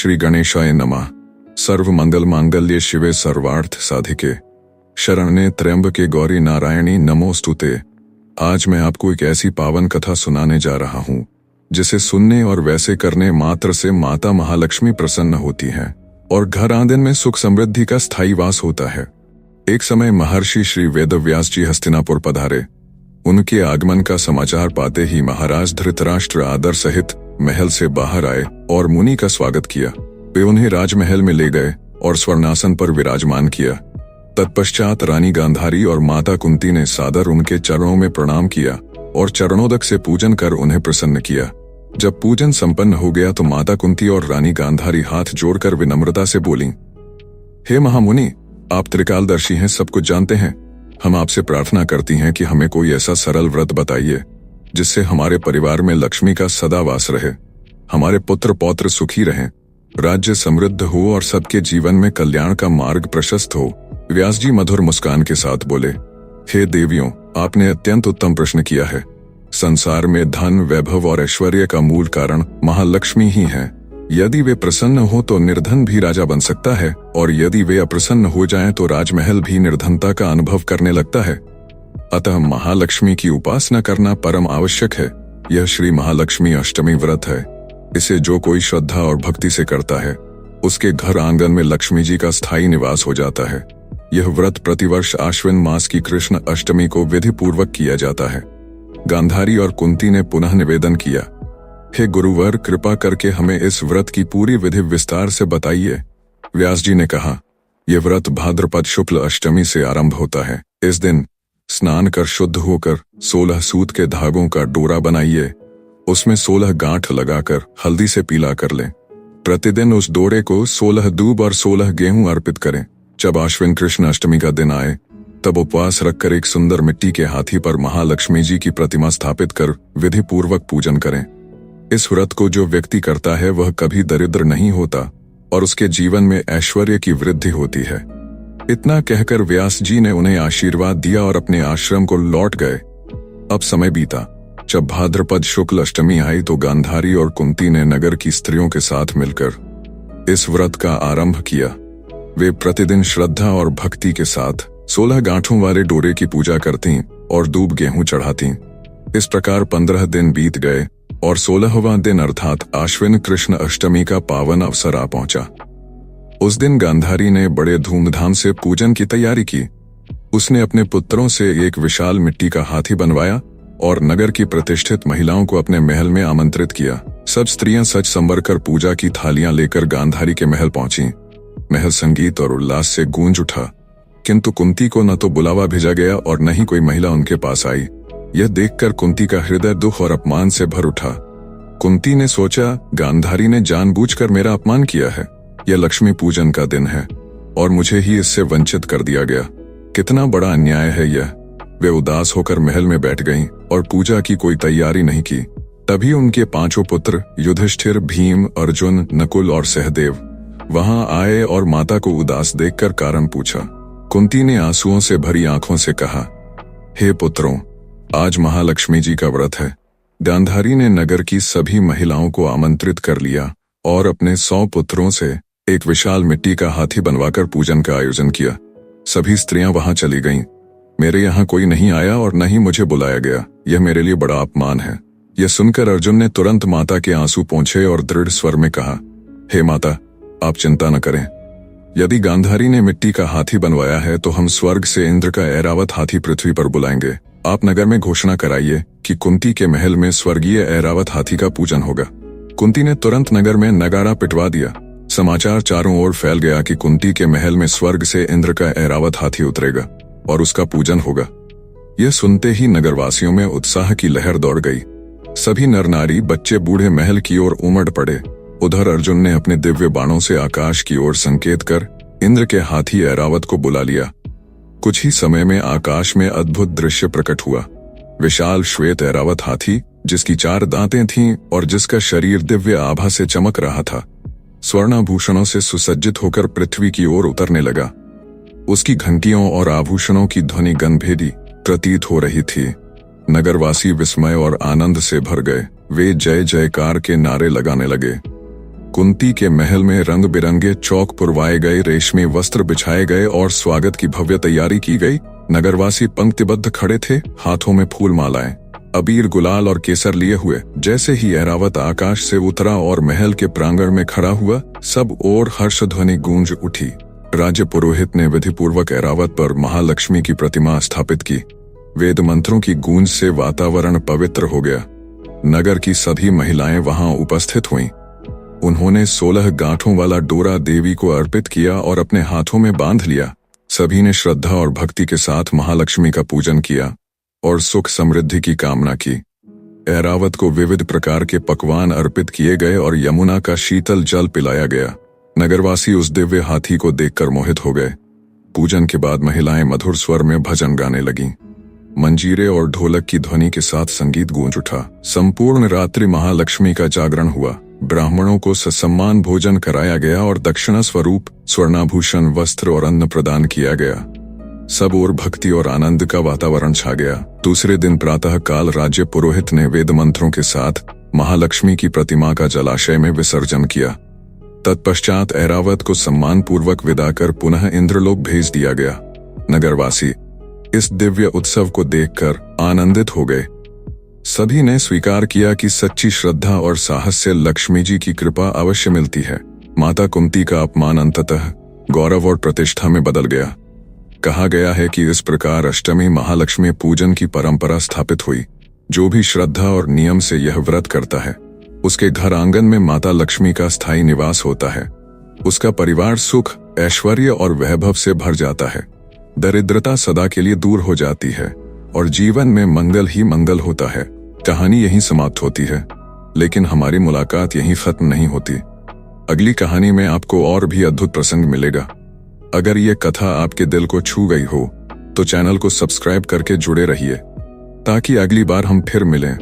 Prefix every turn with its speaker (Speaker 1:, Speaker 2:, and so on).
Speaker 1: श्री गणेशाय नमः। सर्व मंगल मांगल्ये शिवे सर्वार्थ साधिके शरण्ये त्र्यंबके गौरी नारायणी नमोस्तुते। आज मैं आपको एक ऐसी पावन कथा सुनाने जा रहा हूँ जिसे सुनने और वैसे करने मात्र से माता महालक्ष्मी प्रसन्न होती हैं और घर आंगन में सुख समृद्धि का स्थायी वास होता है। एक समय महर्षि श्री वेदव्यास जी हस्तिनापुर पधारे। उनके आगमन का समाचार पाते ही महाराज धृतराष्ट्र आदर सहित महल से बाहर आए और मुनि का स्वागत किया। वे उन्हें राजमहल में ले गए और स्वर्णासन पर विराजमान किया। तत्पश्चात रानी गांधारी और माता कुंती ने सादर उनके चरणों में प्रणाम किया और चरणोदक से पूजन कर उन्हें प्रसन्न किया। जब पूजन संपन्न हो गया तो माता कुंती और रानी गांधारी हाथ जोड़कर विनम्रता से बोलीं, हे महामुनि, आप त्रिकालदर्शी हैं, सब कुछ जानते हैं। हम आपसे प्रार्थना करती हैं कि हमें कोई ऐसा सरल व्रत बताइए जिससे हमारे परिवार में लक्ष्मी का सदा वास रहे, हमारे पुत्र पौत्र सुखी रहें, राज्य समृद्ध हो और सबके जीवन में कल्याण का मार्ग प्रशस्त हो। व्यास जी मधुर मुस्कान के साथ बोले, हे देवियों, आपने अत्यंत उत्तम प्रश्न किया है। संसार में धन, वैभव और ऐश्वर्य का मूल कारण महालक्ष्मी ही है। यदि वे प्रसन्न हो तो निर्धन भी राजा बन सकता है और यदि वे अप्रसन्न हो जाएं तो राजमहल भी निर्धनता का अनुभव करने लगता है। अतः महालक्ष्मी की उपासना करना परम आवश्यक है। यह श्री महालक्ष्मी अष्टमी व्रत है। इसे जो कोई श्रद्धा और भक्ति से करता है उसके घर आंगन में लक्ष्मी जी का स्थायी निवास हो जाता है। यह व्रत प्रतिवर्ष आश्विन मास की कृष्ण अष्टमी को विधि पूर्वक किया जाता है। गांधारी और कुंती ने पुनः निवेदन किया, हे गुरुवर, कृपा करके हमें इस व्रत की पूरी विधि विस्तार से बताइए। व्यास जी ने कहा, यह व्रत भाद्रपद शुक्ल अष्टमी से आरंभ होता है। इस दिन स्नान कर शुद्ध होकर 16 सूत के धागों का डोरा बनाइए। उसमें 16 गांठ लगाकर हल्दी से पीला कर लें। प्रतिदिन उस डोरे को 16 दूब और 16 गेहूं अर्पित करें। जब आश्विन कृष्ण अष्टमी का दिन आए तब उपवास रखकर एक सुंदर मिट्टी के हाथी पर महालक्ष्मी जी की प्रतिमा स्थापित कर विधि पूर्वक पूजन करें। इस व्रत को जो व्यक्ति करता है वह कभी दरिद्र नहीं होता और उसके जीवन में ऐश्वर्य की वृद्धि होती है। इतना कहकर व्यास जी ने उन्हें आशीर्वाद दिया और अपने आश्रम को लौट गए। अब समय बीता। जब भाद्रपद शुक्ल अष्टमी आई तो गांधारी और कुंती ने नगर की स्त्रियों के साथ मिलकर इस व्रत का आरंभ किया। वे प्रतिदिन श्रद्धा और भक्ति के साथ 16 गांठों वाले डोरे की पूजा करती और दूब गेहूं चढ़ाती। इस प्रकार 15 दिन बीत गए और 16वां दिन अर्थात आश्विन कृष्ण अष्टमी का पावन अवसर आ पहुंचा। उस दिन गांधारी ने बड़े धूमधाम से पूजन की तैयारी की। उसने अपने पुत्रों से एक विशाल मिट्टी का हाथी बनवाया और नगर की प्रतिष्ठित महिलाओं को अपने महल में आमंत्रित किया। सब स्त्रियां सज संवर कर पूजा की थालियां लेकर गांधारी के महल पहुंची। महल संगीत और उल्लास से गूंज उठा, किंतु कुंती को न तो बुलावा भेजा गया और न ही कोई महिला उनके पास आई। यह देखकर कुंती का हृदय दुख और अपमान से भर उठा। कुंती ने सोचा, गांधारी ने जानबूझकर मेरा अपमान किया है। यह लक्ष्मी पूजन का दिन है और मुझे ही इससे वंचित कर दिया गया। कितना बड़ा अन्याय है यह। वे उदास होकर महल में बैठ गईं और पूजा की कोई तैयारी नहीं की। तभी उनके 5 पुत्र युधिष्ठिर, भीम, अर्जुन, नकुल और सहदेव वहां आए और माता को उदास देखकर कारण पूछा। कुंती ने आंसुओं से भरी आंखों से कहा, हे पुत्रों, आज महालक्ष्मी जी का व्रत है। गांधारी ने नगर की सभी महिलाओं को आमंत्रित कर लिया और अपने 100 पुत्रों से एक विशाल मिट्टी का हाथी बनवाकर पूजन का आयोजन किया। सभी स्त्रियां वहां चली गईं। मेरे यहाँ कोई नहीं आया और न ही मुझे बुलाया गया। यह मेरे लिए बड़ा अपमान है। यह सुनकर अर्जुन ने तुरंत माता के आंसू पोंछे और दृढ़ स्वर में कहा, हे माता, आप चिंता न करें। यदि गांधारी ने मिट्टी का हाथी बनवाया है तो हम स्वर्ग से इंद्र का ऐरावत हाथी पृथ्वी पर बुलाएंगे। आप नगर में घोषणा कराइए कि कुंती के महल में स्वर्गीय ऐरावत हाथी का पूजन होगा। कुंती ने तुरंत नगर में नगारा पिटवा दिया। समाचार चारों ओर फैल गया कि कुंती के महल में स्वर्ग से इंद्र का ऐरावत हाथी उतरेगा और उसका पूजन होगा। यह सुनते ही नगरवासियों में उत्साह की लहर दौड़ गई। सभी नर नारी, बच्चे, बूढ़े महल की ओर उमड़ पड़े। उधर अर्जुन ने अपने दिव्य बाणों से आकाश की ओर संकेत कर इंद्र के हाथी ऐरावत को बुला लिया। कुछ ही समय में आकाश में अद्भुत दृश्य प्रकट हुआ। विशाल श्वेत ऐरावत हाथी, जिसकी 4 दांतें थीं और जिसका शरीर दिव्य आभा से चमक रहा था, स्वर्णाभूषणों से सुसज्जित होकर पृथ्वी की ओर उतरने लगा। उसकी घंटियों और आभूषणों की ध्वनि गंभीरी प्रतीत हो रही थी। नगरवासी विस्मय और आनंद से भर गए। वे जय जयकार के नारे लगाने लगे। कुंती के महल में रंग बिरंगे चौक पुरवाए गए, रेशमी वस्त्र बिछाए गए और स्वागत की भव्य तैयारी की गई। नगरवासी पंक्तिबद्ध खड़े थे, हाथों में फूल मालाएं, अबीर, गुलाल और केसर लिए हुए। जैसे ही ऐरावत आकाश से उतरा और महल के प्रांगण में खड़ा हुआ, सब ओर हर्षध्वनि गूंज उठी। राज्य पुरोहित ने विधिपूर्वक ऐरावत पर महालक्ष्मी की प्रतिमा स्थापित की। वेद मंत्रों की गूंज से वातावरण पवित्र हो गया। नगर की सभी महिलाएं वहां उपस्थित हुईं। उन्होंने 16 गांठों वाला डोरा देवी को अर्पित किया और अपने हाथों में बांध लिया। सभी ने श्रद्धा और भक्ति के साथ महालक्ष्मी का पूजन किया और सुख समृद्धि की कामना की। ऐरावत को विविध प्रकार के पकवान अर्पित किए गए और यमुना का शीतल जल पिलाया गया। नगरवासी उस दिव्य हाथी को देखकर मोहित हो गए। पूजन के बाद महिलाएं मधुर स्वर में भजन गाने लगीं। मंजीरे और ढोलक की ध्वनि के साथ संगीत गूंज उठा। संपूर्ण रात्रि महालक्ष्मी का जागरण हुआ। ब्राह्मणों को ससम्मान भोजन कराया गया और दक्षिणा स्वरूप स्वर्णाभूषण, वस्त्र और अन्न प्रदान किया गया। सब ओर भक्ति और आनंद का वातावरण छा गया। दूसरे दिन प्रातः काल राज्य पुरोहित ने वेद मंत्रों के साथ महालक्ष्मी की प्रतिमा का जलाशय में विसर्जन किया। तत्पश्चात ऐरावत को सम्मान पूर्वक विदा कर पुनः इंद्रलोक भेज दिया गया। नगरवासी इस दिव्य उत्सव को देखकर आनंदित हो गए। सभी ने स्वीकार किया कि सच्ची श्रद्धा और साहस से लक्ष्मी जी की कृपा अवश्य मिलती है। माता कुंती का अपमान अंततः गौरव और प्रतिष्ठा में बदल गया। कहा गया है कि इस प्रकार अष्टमी महालक्ष्मी पूजन की परंपरा स्थापित हुई। जो भी श्रद्धा और नियम से यह व्रत करता है, उसके घर आंगन में माता लक्ष्मी का स्थायी निवास होता है। उसका परिवार सुख, ऐश्वर्य और वैभव से भर जाता है। दरिद्रता सदा के लिए दूर हो जाती है और जीवन में मंगल ही मंगल होता है। कहानी यहीं समाप्त होती है, लेकिन हमारी मुलाकात यहीं खत्म नहीं होती। अगली कहानी में आपको और भी अद्भुत प्रसंग मिलेगा। अगर ये कथा आपके दिल को छू गई हो तो चैनल को सब्सक्राइब करके जुड़े रहिए ताकि अगली बार हम फिर मिलें।